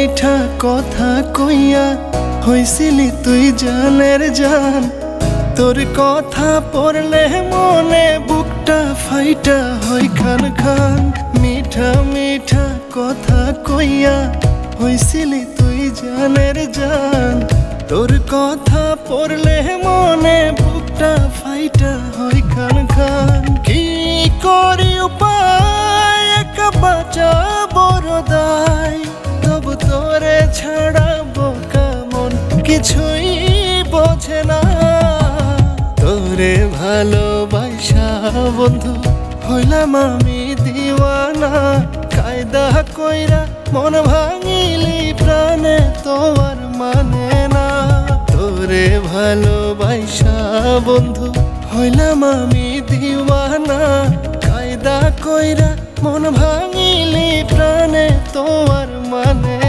মিঠা কথা কইয়া হইছিলি তুই জানের জান। তোর কথা পড়লে মনে বুকটা ফাইটা হয় খান খান। মিঠা মিঠা কথা কইয়া হইছিলি তুই জানের জান। তোর কথা পড়লে মনে বুকটা ফাইটা হয় খান খান। কি করি উপায় একা বাঁচা বড় দায়, তবু তোরে ছাড়া বোকা মন কিছুই বোঝে না। তোরে ভালোবাসা বন্ধু হইলাম আমি দিওয়ানা। কায়দা কইরা মন ভাঙিলি প্রাণে তো আর মানে না। তোরে ভালোবাসা বন্ধু হইলাম আমি দিওয়ানা। কায়দা কইরা মন ভাঙিলি প্রাণে তো আর মানে